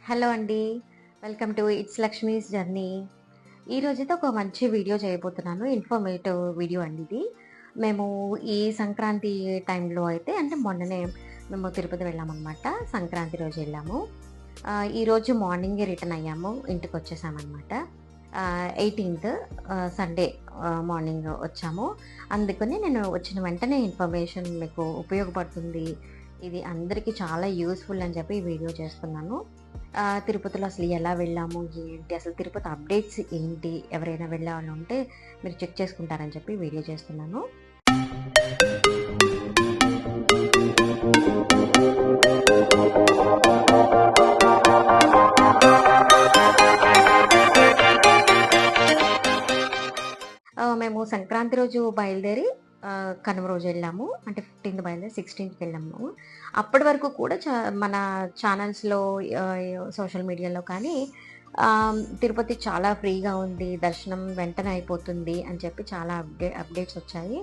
Hello అండి. Welcome to it's Lakshmi's journey. ఈరోజైతే ఒక మంచి వీడియో చేయబోతున్నాను. ఇన్ఫర్మేటివ్ వీడియో అండి ఇది. మేము ఈ సంక్రాంతి టైంలో అయితే అంటే మొన్ననే మేము తిరుపతి వెళ్ళామనమాట. సంక్రాంతి రోజు వెళ్ళాము. ఈరోజు మార్నింగే రిటర్న్ అయ్యాము. ఇంటికొచ్చేసామనమాట. 18థ్ సండే మార్నింగ్ వచ్చాము. అందుకని నేను వచ్చిన వెంటనే ఇన్ఫర్మేషన్ మీకు ఉపయోగపడుతుంది. ఇది అందరికీ చాలా యూజ్‌ఫుల్ అని చెప్పి ఈ వీడియో చేస్తున్నాను. తిరుపతిలో అసలు ఎలా వెళ్ళాము? ఏంటి? అసలు తిరుపతి అప్డేట్స్ ఏంటి? ఎవరైనా వెళ్ళేవాళ్ళుంటే మీరు చెక్ చేసుకుంటారని చెప్పి వీడియో చేస్తున్నాను. మేము సంక్రాంతి రోజు బయలుదేరి కనుమ రోజు వెళ్ళాము. అంటే 15థ్ బయలుదేరి 16థ్‌కి వెళ్ళాము. అప్పటి వరకు కూడా మన ఛానల్స్‌లో సోషల్ మీడియాలో కానీ తిరుపతి చాలా ఫ్రీగా ఉంది. దర్శనం వెంటనే అయిపోతుంది అని చెప్పి చాలా అప్డేట్స్ వచ్చాయి.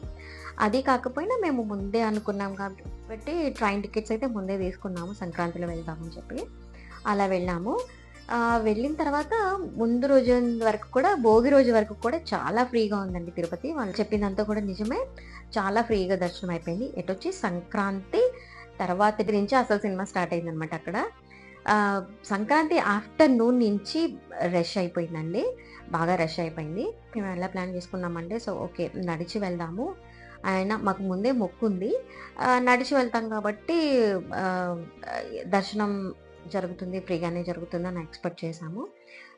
అది కాకపోయినా మేము ముందే అనుకున్నాం కాబట్టి ట్రైన్ టికెట్స్ అయితే ముందే తీసుకున్నాము. సంక్రాంతిలో వెళ్దామని చెప్పి. అలా వెళ్ళాము. వెళ్ళిన తర్వాత ముందు రోజు వరకు కూడా భోగి రోజు వరకు కూడా చాలా ఫ్రీగా ఉందండి తిరుపతి. వాళ్ళు చెప్పిందంతా కూడా నిజమే. చాలా ఫ్రీగా దర్శనం అయిపోయింది. ఎటొచ్చి సంక్రాంతి తర్వాతటి నుంచి అసలు సినిమా స్టార్ట్ అయిందనమాట అక్కడ. సంక్రాంతి ఆఫ్టర్‌నూన్ నుంచి రష్ అయిపోయిందండి. బాగా రష్ అయిపోయింది. మేము ఎలా ప్లాన్ చేసుకున్నామంటే ఓకే నడిచి వెళ్దాము. మాకు ముందే మొక్కుంది. నడిచి వెళ్తాం కాబట్టి దర్శనం జరుగుతుంది. ఫ్రీగానే జరుగుతుందని ఎక్స్‌పెక్ట్ చేశాము.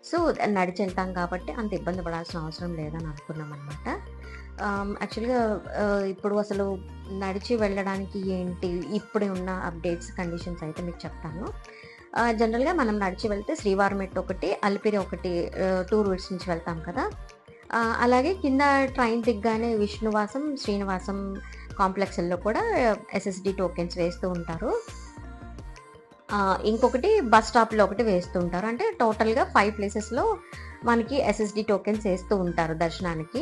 సో, నడిచెళ్తాం కాబట్టి అంత ఇబ్బంది పడాల్సిన అవసరం లేదని అనుకున్నామనమాట. యాక్చువల్‌గా ఇప్పుడు అసలు నడిచి వెళ్ళడానికి ఏంటి? ఇప్పుడు ఉన్న అప్డేట్స్, కండిషన్స్ అయితే మీకు చెప్తాను. జనరల్‌గా మనం నడిచి వెళ్తే శ్రీవారమెట్టు ఒకటి, అలిపిరి ఒకటి 2 రూట్స్ నుంచి వెళ్తాం కదా! అలాగే కింద ట్రైన్ దిగ్గానే విష్ణువాసం, శ్రీనివాసం కాంప్లెక్స్‌ల్లో కూడా ఎస్ఎస్‌డి టోకెన్స్ వేస్తూ ఉంటారు. ఇంకొకటి బస్ స్టాప్‌లో ఒకటి వేస్తూ ఉంటారు. అంటే టోటల్‌గా 5 ప్లేసెస్‌లో మనకి ఎస్ఎస్‌డి టోకెన్స్ ఏస్తూ ఉంటారు దర్శనానికి.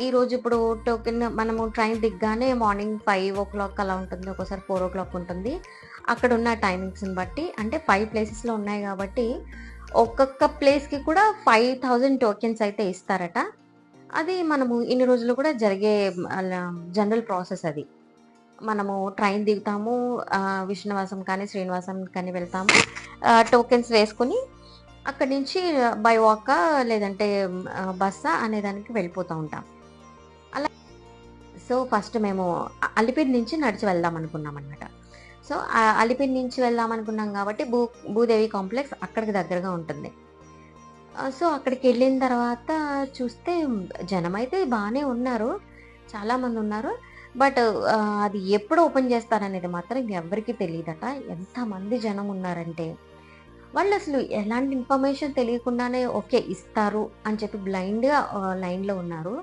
ఈరోజు ఇప్పుడు టోకెన్ మనము ట్రైన్ దిగ్గానే మార్నింగ్ 5:00 అలా ఉంటుంది. ఒక్కోసారి 4:00 ఉంటుంది. అక్కడున్న టైమింగ్స్‌ని బట్టి అంటే 5 ప్లేసెస్‌లో ఉన్నాయి గాబట్టి ఒక్కొక్క ప్లేస్‌కి కూడా 5000 టోకెన్స్ అయితే ఇస్తారట. అది మనము ఇన్ని రోజులు కూడా జరిగే అలా జనరల్ ప్రాసెస్ అది. మనము ట్రైన్ దిగుతాము. విష్ణువాసం కానీ, శ్రీనివాసం కానీ వెళ్తాము. టోకెన్స్ వేసుకొని అక్కడి నుంచి బై వాకా లేదంటే బస్సా అనే దానికి వెళ్ళిపోతూ ఉంటాం. అలా ఫస్ట్ మేము అలిపిరి నుంచి నడిచి వెళ్దాం అనుకున్నామనమాట. అలిపిరి నుంచి వెళ్దాం అనుకున్నాం కాబట్టి భూదేవి కాంప్లెక్స్ అక్కడికి దగ్గరగా ఉంటుంది. అక్కడికెళ్ళిన తర్వాత చూస్తే జనమైతే బానే ఉన్నారు. చాలామందున్నారు. బట్ అది ఎప్పుడు ఓపెన్ చేస్తారనేది మాత్రం ఎవ్వరికీ తెలీదట. ఎంతమంది జనం ఉన్నారంటే, వాళ్ళసలు ఎలాంటి ఇన్ఫర్మేషన్ తెలియకుండానే ఓకే ఇస్తారు అని చెప్పి బ్లైండ్‌గా లైన్‌లో ఉన్నారు.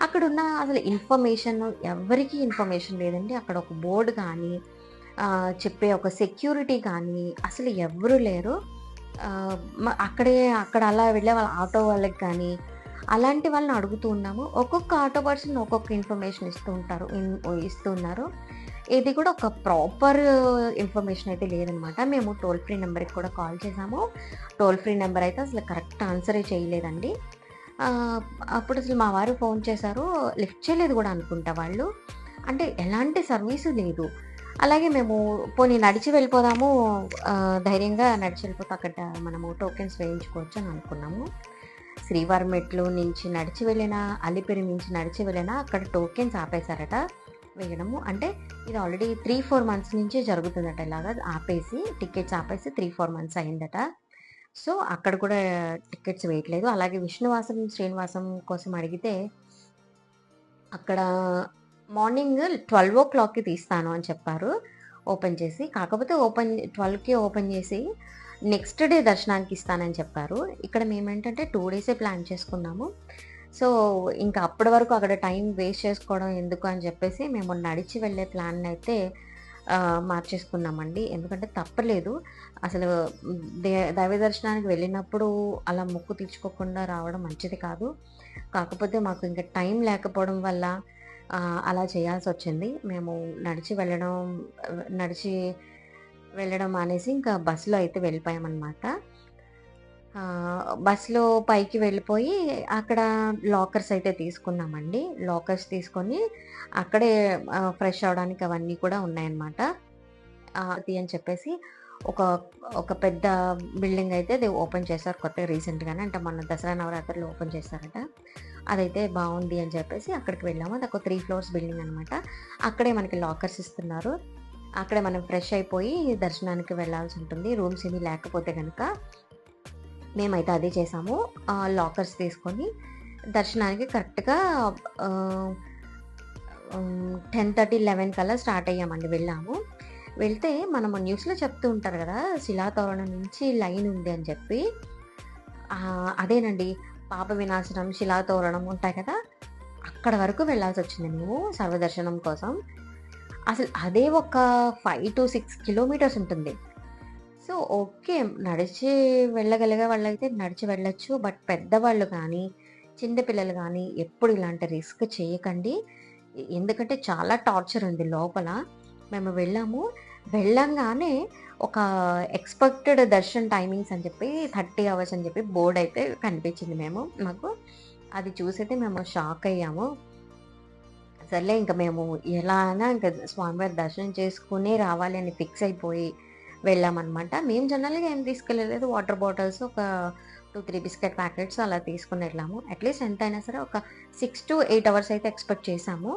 అక్కడున్న అసలు ఇన్ఫర్మేషన్ ఎవ్వరికీ ఇన్ఫర్మేషన్ లేదండి. అక్కడ ఒక బోర్డ్ కానీ, చెప్పే ఒక సెక్యూరిటీ కానీ అసలు ఎవ్వరు లేరు. ఆహ్, అక్కడ అలా వెళ్ళే వాళ్ళ ఆటో వాళ్ళకి కానీ అలాంటి వాళ్ళని అడుగుతూ ఉన్నాము. ఒక్కొక్క ఆటో పర్సన్ ఒక్కొక్క ఇన్ఫర్మేషన్ ఇస్తూ ఉన్నారు. ఇది కూడా ఒక ప్రాపర్ ఇన్ఫర్మేషన్ అయితే లేదనమాట. మేము టోల్ ఫ్రీ నెంబర్‌కి కూడా కాల్ చేసాము. టోల్ ఫ్రీ నెంబర్ అయితే అసలు కరెక్ట్ ఆన్సరే చేయలేదండి. ఆహ్, అప్పుడు అసలు మా వారు ఫోన్ చేశారు. లిఫ్ట్ చేయలేదు కూడా అనుకుంటా వాళ్ళు. అంటే ఎలాంటి సర్వీసు లేదు. అలాగే మేము పోనీ నడిచి వెళ్ళిపోదాము. ధైర్యంగా నడిచి వెళ్ళిపోతే అక్కడ మనము టోకెన్స్ వేయించుకోవచ్చు అని అనుకున్నాము. శ్రీవారం మెట్లు నుంచి నడిచి వెళ్ళినా, అలిపిరి నుంచి నడిచి వెళ్ళినా అక్కడ టోకెన్స్ ఆపేశారట వేయడము. అంటే ఇది ఆల్రెడీ 3, 4 మంత్స్ నుంచే జరుగుతుందట ఇలాగా ఆపేసి, టికెట్స్ ఆపేసి 3, 4 మంత్స్ అయిందట. అక్కడ కూడా టికెట్స్ వేయట్లేదు. అలాగే విష్ణువాసం, శ్రీనివాసం కోసం అడిగితే అక్కడ మార్నింగ్ 12:00కి తీస్తాను అని చెప్పారు ఓపెన్ చేసి. కాకపోతే 12కే ఓపెన్ చేసి నెక్స్ట్ డే దర్శనానికి ఇస్తానని చెప్పారు. ఇక్కడ మేమేంటంటే 2 డేసే ప్లాన్ చేసుకున్నాము. ఇంకా అప్పటి వరకు అక్కడ టైం వేస్ట్ చేసుకోవడం ఎందుకు అని చెప్పేసి మేము నడిచి వెళ్ళే ప్లాన్‌నయితే మార్చేసుకున్నామండి. ఎందుకంటే తప్పలేదు. అసలు దైవ దర్శనానికి వెళ్ళినప్పుడు అలా మొక్కు తీర్చుకోకుండా రావడం మంచిది కాదు. కాకపోతే మాకు ఇంక టైం లేకపోవడం వల్ల అలా చేయాల్సొచ్చింది. మేము నడిచి వెళ్ళడం నడిచి వెళ్ళడం మానేసి ఇంకా బస్సులో అయితే వెళ్ళిపోయామనమాట. బస్సులో పైకి వెళ్ళిపోయి అక్కడ లాకర్స్ అయితే తీసుకున్నామండి. లాకర్స్ తీసుకొని అక్కడే ఫ్రెష్ అవ్వడానికి అవన్నీ కూడా ఉన్నాయన్నమాట. అది అని చెప్పేసి ఒక ఒక పెద్ద బిల్డింగ్ అయితే అది ఓపెన్ చేశారు కొత్తగా రీసెంట్‌గానే. అంటే మొన్న దసరా నవరాత్రుల్లో ఓపెన్ చేశారట. అదైతే బావుంది అని చెప్పేసి అక్కడికి వెళ్ళాము. అదొక 3 ఫ్లోర్స్ బిల్డింగ్ అనమాట. అక్కడే మనకి లాకర్స్ ఇస్తున్నారు. అక్కడే మనం ఫ్రెష్ అయిపోయి దర్శనానికి వెళ్ళాల్సి ఉంటుంది. రూమ్స్ ఏమీ లేకపోతే గనక. మేమైతే అదే చేసాము. లాకర్స్ తీసుకొని దర్శనానికి కరెక్ట్‌గా ఆహ్, 10:30, 11 కల్లా స్టార్ట్ అయ్యామండి. వెళ్ళాము. వెళ్తే మనము న్యూస్‌లో చెప్తూ ఉంటారు గదా! శిలాతోరణం నుంచి లైన్ ఉంది అని చెప్పి. అదేనండి. పాప వినాశనం, శిలాతోరణం ఉంటాయి కదా! అక్కడ వరకు వెళ్ళాల్సొచ్చింది మేము సర్వదర్శనం కోసం. అసలు అదే ఒక 5-6 కిలోమీటర్స్ ఉంటుంది. So, okay. నడిచి వెళ్ళగలిగే వాళ్ళైతే నడిచి వెళ్ళొచ్చు. బట్ పెద్దవాళ్ళు కానీ, చిన్న పిల్లలు గానీ ఎప్పుడు ఇలాంటి రిస్క్ చేయకండి. ఎందుకంటే చాలా టార్చర్ ఉంది లోపల. మేము వెళ్ళాము. వెళ్ళంగానే ఒక ఎక్స్‌పెక్టెడ్ దర్శన్ టైమింగ్స్ అని చెప్పి 30 అవర్స్ అని చెప్పి బోర్డ్ అయితే కనిపించింది మాకు. అది చూసైతే మేము షాక్ అయ్యాము. సర్లే ఇంక మేము ఎలా అయినా ఇంక స్వామివారి దర్శనం చేసుకునే రావాలి అని ఫిక్స్ అయిపోయి వెళ్ళామనమాట. మేము జనరల్‌గా ఏం తీసుకెళ్ళలేదు. వాటర్ బాటిల్స్, ఒక 2, 3 బిస్కెట్ ప్యాకెట్స్ అలా తీసుకొని వెళ్ళాము. అట్‌లీస్ట్ ఎంతైనా సరే ఒక 6-8 అవర్స్ అయితే ఎక్స్‌పెక్ట్ చేశాము.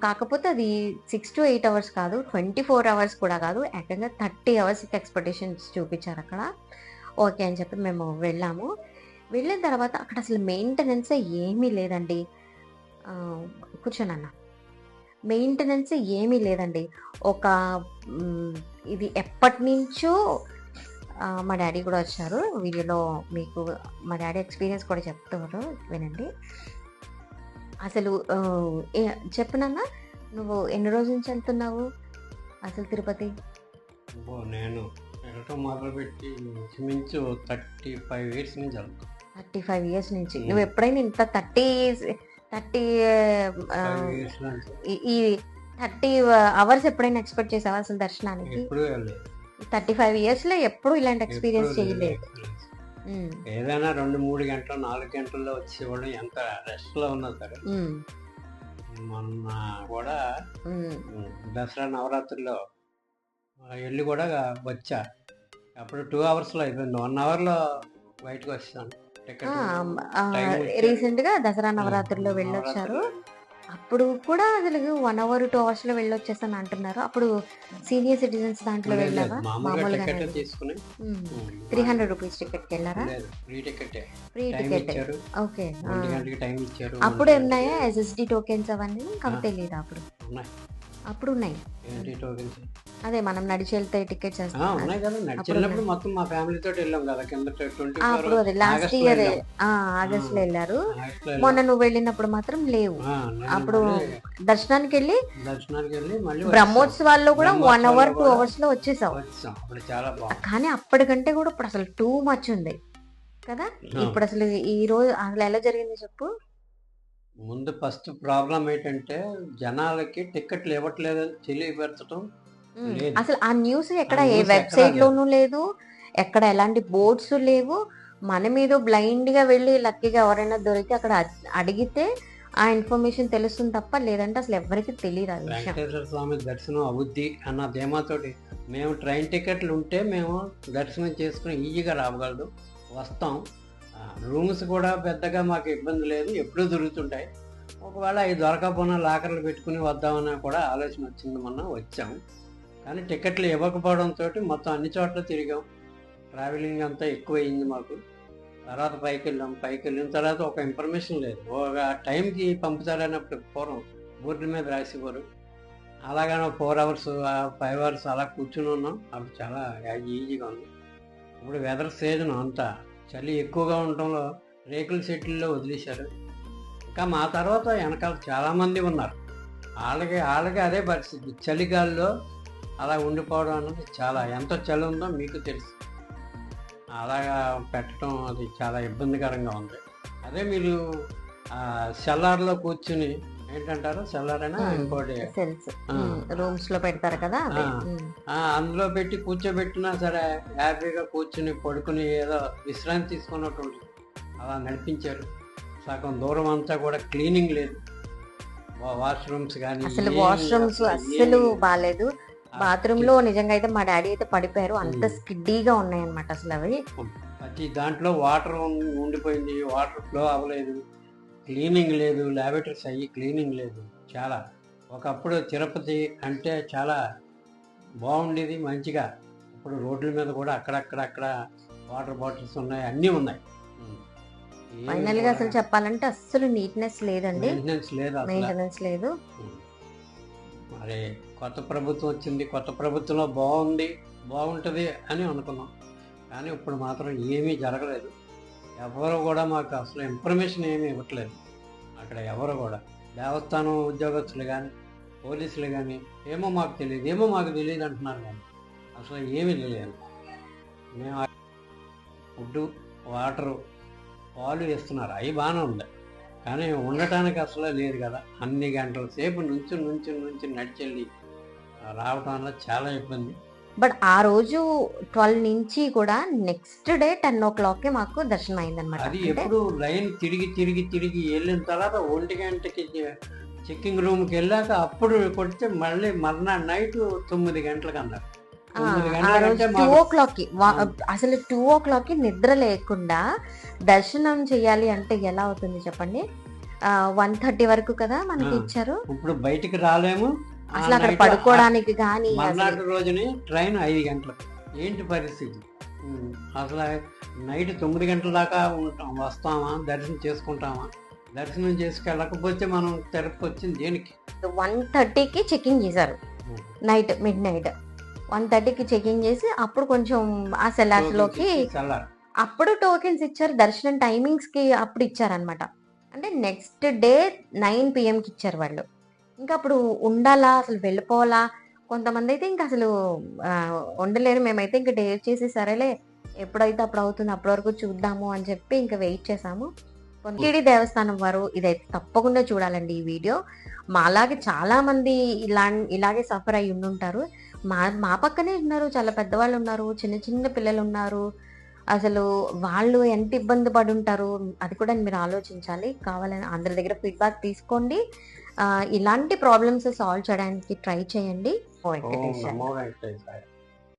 కాకపోతే అది 6-8 అవర్స్ కాదు. 24 అవర్స్ కూడా కాదు. ఏకంగా 30 అవర్స్‌కి ఎక్స్‌పెక్టేషన్స్ చూపిచ్చారక్కడ. ఓకే అని చెప్పి మేము వెళ్ళాము. వెళ్ళిన తర్వాత అక్కడ అసలు మెయింటెనెన్సే ఏమీ లేదండి. కూర్చోనన్న. మెయింటెనెన్స్ ఏమీ లేదండి. ఒక ఇది ఎప్పటినుంచో మా డ్యాడీ కూడా వచ్చారు. వీడియోలో మీకు మా డ్యాడీ ఎక్స్‌పీరియన్స్ కూడా చెప్తారు. వినండి. అసలు చెప్పు నాన్న. నువ్వు ఎన్ని రోజుల నుంచి వెళ్తున్నావు అసలు తిరుపతి? నేను వెళ్ళటం మొదలుపెట్టి ఇంచుమించు 35 ఇయర్స్ నుంచి వెళ్తాను. 35 ఇయర్స్ నుంచి. నువ్వు ఎప్పుడైనా ఇంత 30 ఇయర్స్ నుంచి ఈ 30 అవర్స్ ఎప్పుడైనా ఎక్స్‌పెక్ట్ చేసావా అసలు దర్శనానికి? ఎప్పుడూ వెళ్ళలేదు. 35 ఇయర్స్‌లో ఎప్పుడూ ఇలాంటి ఎక్స్‌పీరియన్స్ ఎప్పుడూ చేయలేదు. ఎక్స్పీరియన్స్. ఏదైనా 2-3 గంటలు 4 గంటల్లో వచ్చేవాళ్ళం. ఎంత రెస్ట్లో ఉన్నా సరే. మొన్న కూడా దసరా నవరాత్రుల్లో వెళ్ళి కూడా వచ్చా. అప్పుడు 2 అవర్స్లో అయిపోయింది. 1 అవర్లో బయటకు వచ్చాను. రీసెంట్‌గా దసరా నవరాత్రుల్లో వెళ్ళొచ్చారు. అప్పుడు కూడా అసలు 1 అవర్, 2 అవర్స్‌లో వెళ్ళొచ్చేసాను అంటున్నారు. అప్పుడు సీనియర్ సిటిజన్స్ దాంట్లో వెళ్ళావా? మామూలుగా తీసుకుని 300 రూపీస్ టికెట్‌కి వెళ్ళారా? Free ticket. Free ticket. Okay. Time ఇచ్చారు. అప్పుడు ఉన్నాయా ఎస్ఎస్‌డి టోకెన్స్ అవన్నీ? ఇంకా తెలీదా అప్పుడు? ఉన్నాయి. అప్పుడు ఉన్నాయి. ఏంటి టోకెన్స్? అదే మనం నడిచి వెళ్తే టికెట్స్ ఉన్నాయి కదా. నడిచినప్పుడు మొత్తం మా ఫ్యామిలీ తోటి వెళ్ళాం కదా. కింద అప్పుడు అది లాస్ట్ ఇయర్ ఆగస్ట్ లో వెళ్ళారు. మొన్న నువ్వు వెళ్ళినప్పుడు మాత్రం లేవు. అప్పుడు దర్శనానికి వెళ్ళి మళ్ళీ బ్రహ్మోత్సవాల్లో కూడా 1 అవర్ 2 అవర్స్ లో వచ్చేసావు. చాలా బాగుంది. కానీ అప్పటికంటే కూడా ఇప్పుడు అసలు టూ మచ్ ఉంది కదా. ఇప్పుడు అసలు ఈ రోజు అసలు ఎలా జరిగింది చెప్పు. ముందు ఫస్ట్ ప్రాబ్లం ఏంటంటే జనాలకి టికెట్లు ఇవ్వట్లేదని తెలియపెట్టడం లేదు. అసలు ఆ న్యూస్ ఎక్కడ ఏ వెబ్సైట్ లోనూ లేదు. ఎక్కడ ఎలాంటి బోర్డ్స్ లేవు. మన మీద బ్లైండ్ గా వెళ్ళి లక్కీగా ఎవరైనా దొరికి అక్కడ అడిగితే ఆ ఇన్ఫర్మేషన్ తెలుస్తుంది తప్ప లేదంటే అసలు ఎవరికి తెలియదు ఆ విషయం. వెంకటేశ్వర స్వామి దర్శనం అవుద్ది అన్న ధీమాతోటి మేము ట్రైన్ టికెట్లు ఉంటే మేము దర్శనం చేసుకుని ఈజీగా రాగలదు వస్తాం. రూమ్స్ కూడా పెద్దగా మాకు ఇబ్బంది లేదు. ఎప్పుడూ దొరుకుతుంటాయి. ఒకవేళ అవి దొరకకపోయినా లాకర్లు పెట్టుకుని వద్దామని కూడా ఆలోచన వచ్చింది. మొన్న వచ్చాం. కానీ టికెట్లు ఇవ్వకపోవడంతో మొత్తం అన్ని చోట్ల తిరిగాం. ట్రావెలింగ్ అంతా ఎక్కువైంది మాకు. తర్వాత పైకి వెళ్ళిన తర్వాత ఒక ఇన్ఫర్మేషన్ లేదు. ఒక టైంకి పంపుతారన్నప్పుడు పూర్వం బోర్డు మీద రాసేవారు. అలాగనే 4 అవర్స్ 5 అవర్స్ అలా కూర్చుని ఉన్నాం. అప్పుడు చాలా ఈజీగా ఉంది. ఇప్పుడు వెదర్ సీజన్ అంతా చలి ఎక్కువగా ఉండటంలో రేకుల షెడ్యూల్లో వదిలేశారు. ఇంకా మా తర్వాత వెనకాల చాలామంది ఉన్నారు. వాళ్ళకి అదే పరిస్థితి. చలిగాల్లో అలా ఉండిపోవడం అన్నది చాలా ఎంత చలి ఉందో మీకు తెలుసు. అలాగా పెట్టడం అది చాలా ఇబ్బందికరంగా ఉంది. అదే మీరు సెల్లార్లో కూర్చుని ఏంటంటారు సెల్లర్ అయినా ఇంకోటి సెల్స్ ఆ, రూమ్స్ లో పెడతారు కదా ఆ, అదే. అందులో పెట్టి కూర్చోబెట్టినా సరే హ్యాపీగా కూర్చుని పడుకుని ఏదో విశ్రాంతి తీసుకున్నట్టు ఉంటుంది. అలా నడిపించారు. సగం దూరం అంతా కూడా క్లీనింగ్ లేదు, వాష్రూమ్స్ కానీ అసలు ఏమీ వాష్రూమ్స్ అసలు అస్సలు ఏమీ లేదు. బాగాలేదు. ఆ బాత్రూమ్ లో నిజంగా అయితే మా డాడీ అయితే పడిపోయారు, అంత ఉమ్. స్కిడ్డీగా ఉన్నాయన్నమాట అసలు అవి. ప్రతి దాంట్లో వాటర్ ఉండిపోయింది, వాటర్ ఫ్లో అవ్వలేదు, క్లీనింగ్ లేదు, ల్యాబొరేటరీస్ అయ్యి క్లీనింగ్ లేదు. చాలా ఒకప్పుడు తిరుపతి అంటే చాలా బాగుండేది మంచిగా. ఇప్పుడు రోడ్ల మీద కూడా అక్కడక్కడ వాటర్ బాటిల్స్ ఉన్నాయి, అన్నీ ఉన్నాయి. ఉమ్. ఏమి ఫైనల్ గా కూడా అసలు చెప్పాలంటే అస్సలు నీట్నెస్ లేదండి, మెయింటెనెన్స్ లేదు అసలు. మెయింటెనెన్స్ లేదు. ఉమ్. మరి కొత్త ప్రభుత్వం వచ్చింది, కొత్త ప్రభుత్వంలో బాగుంటుంది అని అనుకున్నాం. కానీ ఇప్పుడు మాత్రం ఏమీ జరగలేదు. ఎవరు కూడా మాకు అసలు ఇన్ఫర్మేషన్ ఏమీ ఇవ్వట్లేదు. అక్కడ ఎవరు కూడా దేవస్థానం ఉద్యోగస్తులు కానీ పోలీసులు కానీ ఏమో మాకు తెలియదు అంటున్నారు, కానీ అసలు ఏమీ తెలియదు. మేము ఫుడ్, వాటరు, పాలు ఇస్తున్నారు, అవి బాగానే ఉంది, కానీ ఉండటానికి అసలు లేదు కదా. అన్ని గంటల సేపు నుంచి నడిచెళ్ళి రావటం వల్ల చాలా ఇబ్బంది. బట్ ఆ రోజు 12 నుంచి కూడా నెక్స్ట్ డే 10 o'clock మాకు దర్శనం అయిందనమాట. అది అంటే ఎప్పుడు లైన్ తిరిగి వెళ్ళిన తర్వాత 1 గంటకి చెక్కింగ్ రూమ్కి వెళ్ళాక అప్పుడు కొడితే మళ్ళీ మర్నాడు నైట్ 9 గంటలకు అన్నారు. 9 ఆ రోజు గంటలకంటే 2 మాకు o'clock అసలు 2 o'clock నిద్ర లేకుండా దర్శనం చేయాలి అంటే ఎలా అవుతుంది చెప్పండి. 1:30 వరకు కదా మనకి ఆ, ఇచ్చారు. ఇప్పుడు బయటికి రాలేము. ఆ అసలు అక్కడ నైట్ పడుకోవడానికి కానీ అసలు మర్నాడు రోజుని ట్రైన్ 5 గంటలకు. ఏంటి పరిస్థితి? అసలు నైట్ 9 గంటల దాకా వస్తామా, దర్శనం చేసుకుంటామా? దర్శనం చేసుకెళ్ళకపోతే మనం తిరుపతి వచ్చింది దేనికి? 1:30కి చెకింగ్ చేశారు, ఉమ్. నైట్ మిడ్ నైట్ 1:30కి చెకింగ్ చేసి అప్పుడు కొంచెం ఆ సెల్లార్స్ లోకి చల్లారు. అప్పుడు టోకెన్స్ ఇచ్చారు. దర్శనం టైమింగ్స్ కి అప్పుడు ఇచ్చారనమాట. అంటే నెక్స్ట్ డే 9 PM కి ఇచ్చారు వాళ్ళు. ఇంకా అప్పుడు ఉండాలా, అసలు వెళ్ళిపోవాలా? కొంతమంది అయితే ఇంకా అసలు ఆ, ఉండలేరు. మేమైతే ఇంకా డేర్ చేసి సరేలే ఎప్పుడైతే అప్పుడు అవుతుంది, అప్పటి వరకు చూద్దాము అని చెప్పి ఇంకా వెయిట్ చేసాము. కొనకేడి దేవస్థానం వారు ఇదైతే తప్పకుండా చూడాలండి ఈ వీడియో. మాలాగే చాలా మంది ఇలాగే సఫర్ అయి ఉండుంటారు. మా పక్కనే ఉన్నారు, చాలా పెద్దవాళ్ళు ఉన్నారు, చిన్న చిన్న పిల్లలు ఉన్నారు. అసలు వాళ్ళు ఎంత ఇబ్బంది పడి ఉంటారు అది కూడా మీరు ఆలోచించాలి. కావాలని అందరి దగ్గర ఫీడ్బ్యాక్ తీసుకోండి. ఇలాంటి ప్రాబ్లమ్స్ సాల్వ్ చేయడానికి ట్రై చేయండి. ఓ ఓం వెంకటేశ్వర. నమో వెంకటేశాయ.